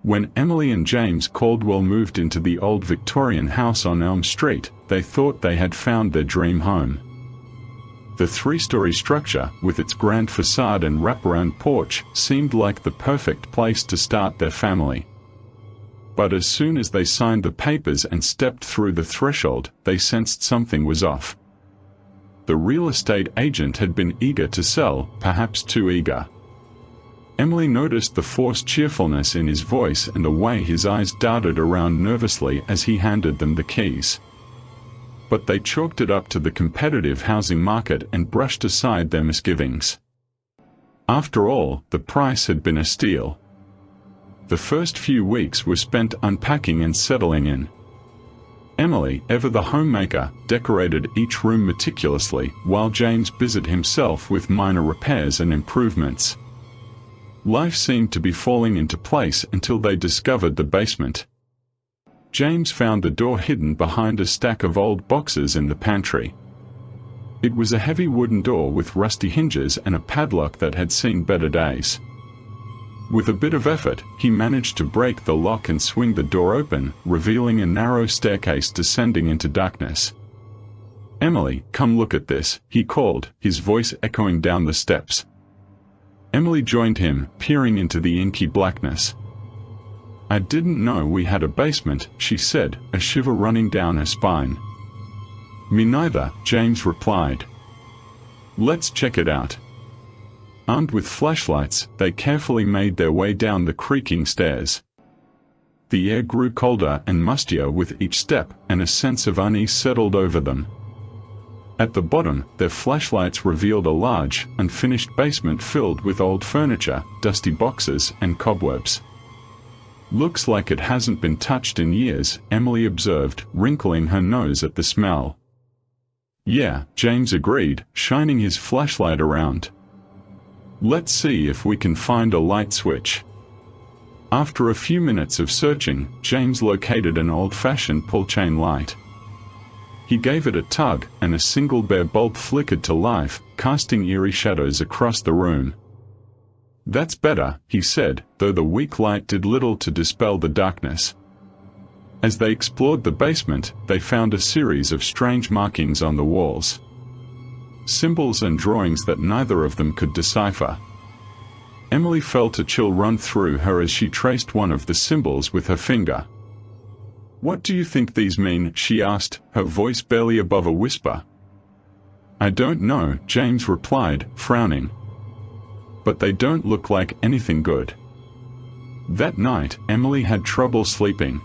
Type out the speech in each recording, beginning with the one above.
When Emily and James Caldwell moved into the old Victorian house on Elm Street, they thought they had found their dream home. The three-story structure, with its grand facade and wraparound porch, seemed like the perfect place to start their family. But as soon as they signed the papers and stepped through the threshold, they sensed something was off. The real estate agent had been eager to sell, perhaps too eager. Emily noticed the forced cheerfulness in his voice and the way his eyes darted around nervously as he handed them the keys. But they chalked it up to the competitive housing market and brushed aside their misgivings. After all, the price had been a steal. The first few weeks were spent unpacking and settling in. Emily, ever the homemaker, decorated each room meticulously, while James busied himself with minor repairs and improvements. Life seemed to be falling into place until they discovered the basement. James found the door hidden behind a stack of old boxes in the pantry. It was a heavy wooden door with rusty hinges and a padlock that had seen better days. With a bit of effort, he managed to break the lock and swing the door open, revealing a narrow staircase descending into darkness. "Emily, come look at this," he called, his voice echoing down the steps. Emily joined him, peering into the inky blackness. "I didn't know we had a basement," she said, a shiver running down her spine. "Me neither," James replied. "Let's check it out." Armed with flashlights, they carefully made their way down the creaking stairs. The air grew colder and mustier with each step, and a sense of unease settled over them. At the bottom, their flashlights revealed a large, unfinished basement filled with old furniture, dusty boxes, and cobwebs. "Looks like it hasn't been touched in years," Emily observed, wrinkling her nose at the smell. "Yeah," James agreed, shining his flashlight around. "Let's see if we can find a light switch." After a few minutes of searching, James located an old-fashioned pull-chain light. He gave it a tug, and a single bare bulb flickered to life, casting eerie shadows across the room. "That's better," he said, though the weak light did little to dispel the darkness. As they explored the basement, they found a series of strange markings on the walls. Symbols and drawings that neither of them could decipher. Emily felt a chill run through her as she traced one of the symbols with her finger. "What do you think these mean?" she asked, her voice barely above a whisper. "I don't know," James replied, frowning. "But they don't look like anything good." That night, Emily had trouble sleeping.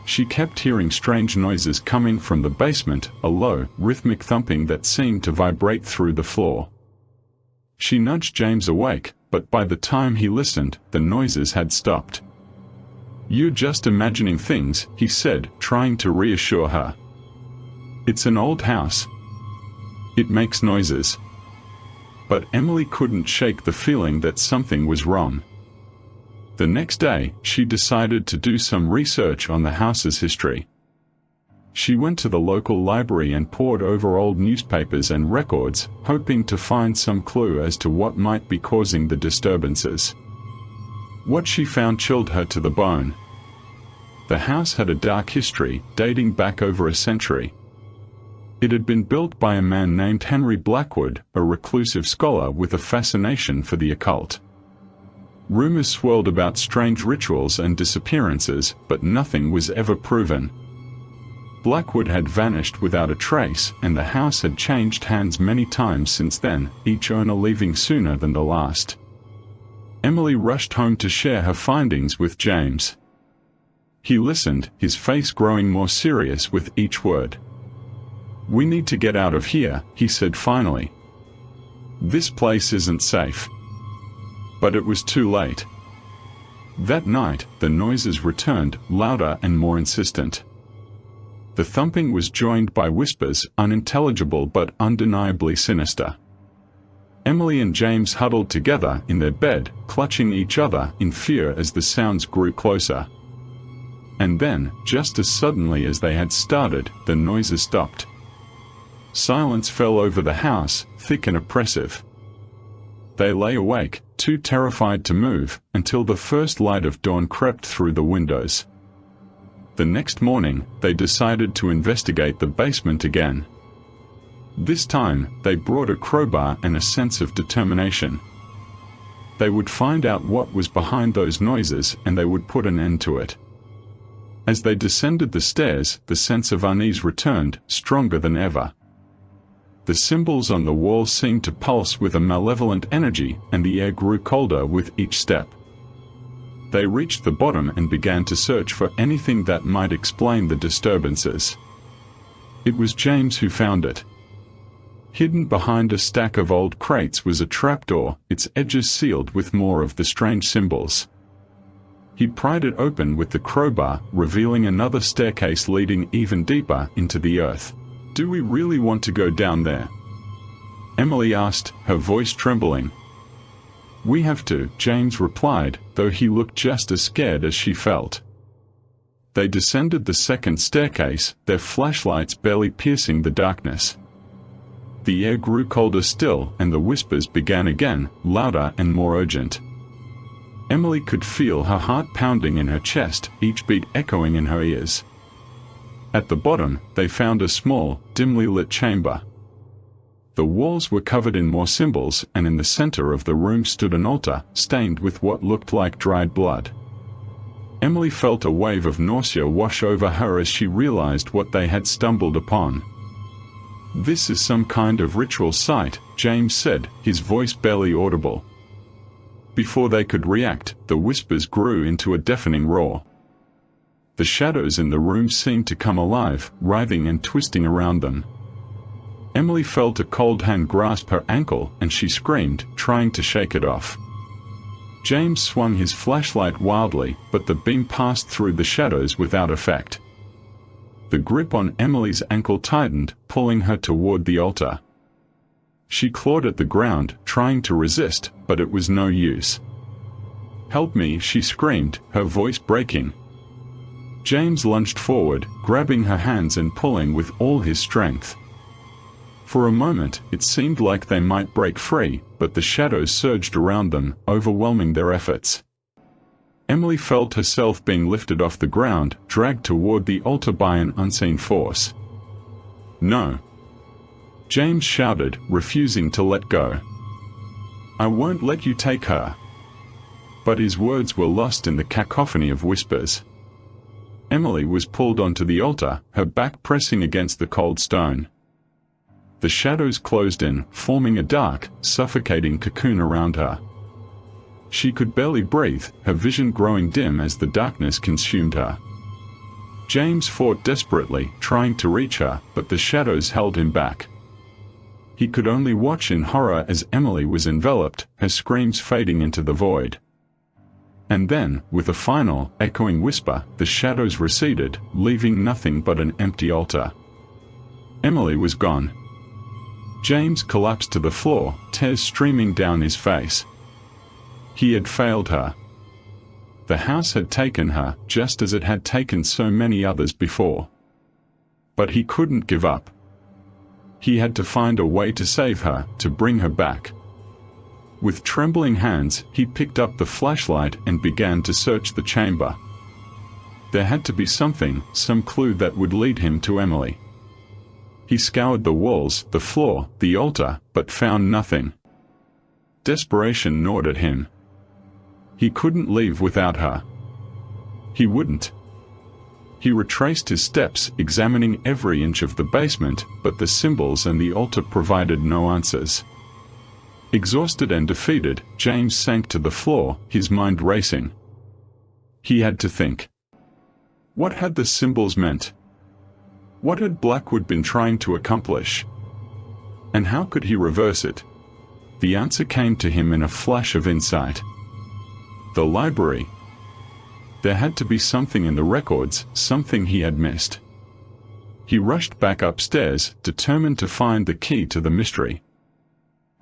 She kept hearing strange noises coming from the basement, a low, rhythmic thumping that seemed to vibrate through the floor. She nudged James awake, but by the time he listened, the noises had stopped. "You're just imagining things," he said, trying to reassure her. "It's an old house. It makes noises." But Emily couldn't shake the feeling that something was wrong. The next day, she decided to do some research on the house's history. She went to the local library and pored over old newspapers and records, hoping to find some clue as to what might be causing the disturbances. What she found chilled her to the bone. The house had a dark history, dating back over a century. It had been built by a man named Henry Blackwood, a reclusive scholar with a fascination for the occult. Rumors swirled about strange rituals and disappearances, but nothing was ever proven. Blackwood had vanished without a trace, and the house had changed hands many times since then, each owner leaving sooner than the last. Emily rushed home to share her findings with James. He listened, his face growing more serious with each word. "We need to get out of here," he said finally. "This place isn't safe." But it was too late. That night, the noises returned, louder and more insistent. The thumping was joined by whispers, unintelligible but undeniably sinister. Emily and James huddled together in their bed, clutching each other in fear as the sounds grew closer. And then, just as suddenly as they had started, the noises stopped. Silence fell over the house, thick and oppressive. They lay awake, too terrified to move, until the first light of dawn crept through the windows. The next morning, they decided to investigate the basement again. This time, they brought a crowbar and a sense of determination. They would find out what was behind those noises, and they would put an end to it. As they descended the stairs, the sense of unease returned, stronger than ever. The symbols on the wall seemed to pulse with a malevolent energy, and the air grew colder with each step. They reached the bottom and began to search for anything that might explain the disturbances. It was James who found it. Hidden behind a stack of old crates was a trapdoor, its edges sealed with more of the strange symbols. He pried it open with the crowbar, revealing another staircase leading even deeper into the earth. "Do we really want to go down there?" Emily asked, her voice trembling. "We have to," James replied, though he looked just as scared as she felt. They descended the second staircase, their flashlights barely piercing the darkness. The air grew colder still, and the whispers began again, louder and more urgent. Emily could feel her heart pounding in her chest, each beat echoing in her ears. At the bottom, they found a small, dimly lit chamber. The walls were covered in more symbols, and in the center of the room stood an altar, stained with what looked like dried blood. Emily felt a wave of nausea wash over her as she realized what they had stumbled upon. "This is some kind of ritual site," James said, his voice barely audible. Before they could react, the whispers grew into a deafening roar. The shadows in the room seemed to come alive, writhing and twisting around them. Emily felt a cold hand grasp her ankle, and she screamed, trying to shake it off. James swung his flashlight wildly, but the beam passed through the shadows without effect. The grip on Emily's ankle tightened, pulling her toward the altar. She clawed at the ground, trying to resist, but it was no use. "Help me," she screamed, her voice breaking. James lunged forward, grabbing her hands and pulling with all his strength. For a moment, it seemed like they might break free, but the shadows surged around them, overwhelming their efforts. Emily felt herself being lifted off the ground, dragged toward the altar by an unseen force. "No!" James shouted, refusing to let go. "I won't let you take her." But his words were lost in the cacophony of whispers. Emily was pulled onto the altar, her back pressing against the cold stone. The shadows closed in, forming a dark, suffocating cocoon around her. She could barely breathe, her vision growing dim as the darkness consumed her. James fought desperately, trying to reach her, but the shadows held him back. He could only watch in horror as Emily was enveloped, her screams fading into the void. And then, with a final, echoing whisper, the shadows receded, leaving nothing but an empty altar. Emily was gone. James collapsed to the floor, tears streaming down his face. He had failed her. The house had taken her, just as it had taken so many others before. But he couldn't give up. He had to find a way to save her, to bring her back. With trembling hands, he picked up the flashlight and began to search the chamber. There had to be something, some clue that would lead him to Emily. He scoured the walls, the floor, the altar, but found nothing. Desperation gnawed at him. He couldn't leave without her. He wouldn't. He retraced his steps, examining every inch of the basement, but the symbols and the altar provided no answers. Exhausted and defeated, James sank to the floor, his mind racing. He had to think. What had the symbols meant? What had Blackwood been trying to accomplish? And how could he reverse it? The answer came to him in a flash of insight. The library. There had to be something in the records, something he had missed. He rushed back upstairs, determined to find the key to the mystery.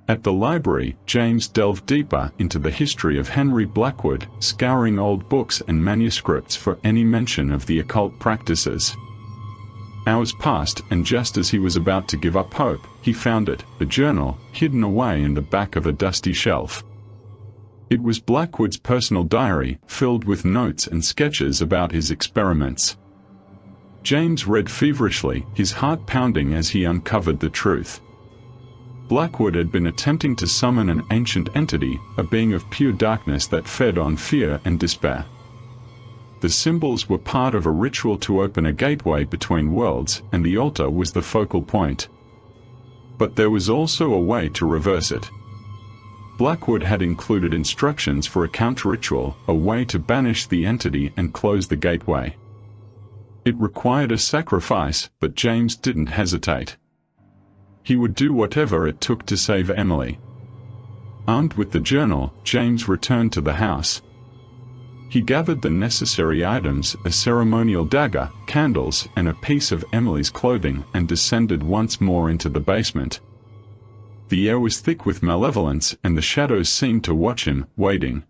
At the library, James delved deeper into the history of Henry Blackwood, scouring old books and manuscripts for any mention of the occult practices. Hours passed, and just as he was about to give up hope, he found it, a journal, hidden away in the back of a dusty shelf. It was Blackwood's personal diary, filled with notes and sketches about his experiments. James read feverishly, his heart pounding as he uncovered the truth. Blackwood had been attempting to summon an ancient entity, a being of pure darkness that fed on fear and despair. The symbols were part of a ritual to open a gateway between worlds, and the altar was the focal point. But there was also a way to reverse it. Blackwood had included instructions for a counter-ritual, a way to banish the entity and close the gateway. It required a sacrifice, but James didn't hesitate. He would do whatever it took to save Emily. Armed with the journal, James returned to the house. He gathered the necessary items, a ceremonial dagger, candles, and a piece of Emily's clothing, and descended once more into the basement. The air was thick with malevolence, and the shadows seemed to watch him, waiting.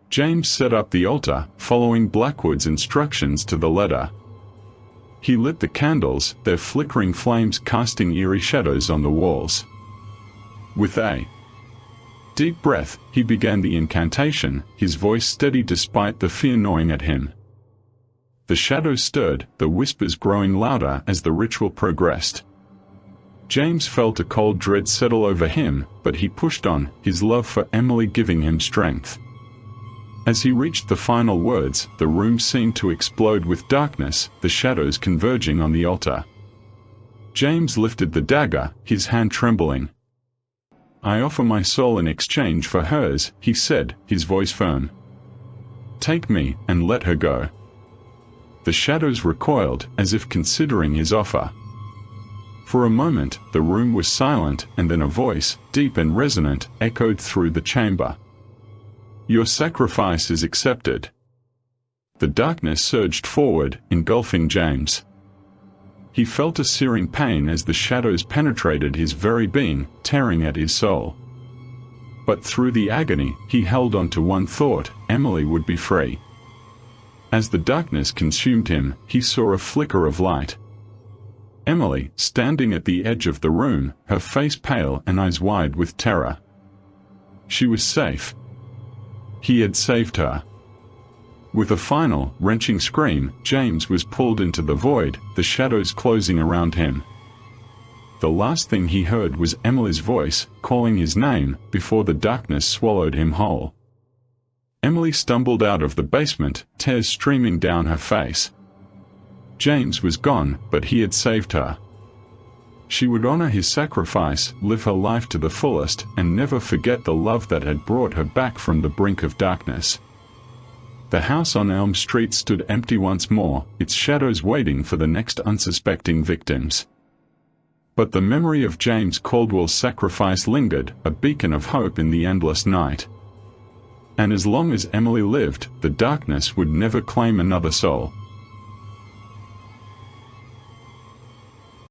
James set up the altar, following Blackwood's instructions to the letter. He lit the candles, their flickering flames casting eerie shadows on the walls. With a deep breath, he began the incantation, his voice steady despite the fear gnawing at him. The shadows stirred, the whispers growing louder as the ritual progressed. James felt a cold dread settle over him, but he pushed on, his love for Emily giving him strength. As he reached the final words, the room seemed to explode with darkness, the shadows converging on the altar. James lifted the dagger, his hand trembling. "I offer my soul in exchange for hers," he said, his voice firm. "Take me, and let her go." The shadows recoiled, as if considering his offer. For a moment, the room was silent, and then a voice, deep and resonant, echoed through the chamber. "Your sacrifice is accepted." The darkness surged forward, engulfing James. He felt a searing pain as the shadows penetrated his very being, tearing at his soul. But through the agony, he held on to one thought: Emily would be free. As the darkness consumed him, he saw a flicker of light. Emily, standing at the edge of the room, her face pale and eyes wide with terror. She was safe. He had saved her. With a final, wrenching scream, James was pulled into the void, the shadows closing around him. The last thing he heard was Emily's voice, calling his name, before the darkness swallowed him whole. Emily stumbled out of the basement, tears streaming down her face. James was gone, but he had saved her. She would honor his sacrifice, live her life to the fullest, and never forget the love that had brought her back from the brink of darkness. The house on Elm Street stood empty once more, its shadows waiting for the next unsuspecting victims. But the memory of James Caldwell's sacrifice lingered, a beacon of hope in the endless night. And as long as Emily lived, the darkness would never claim another soul.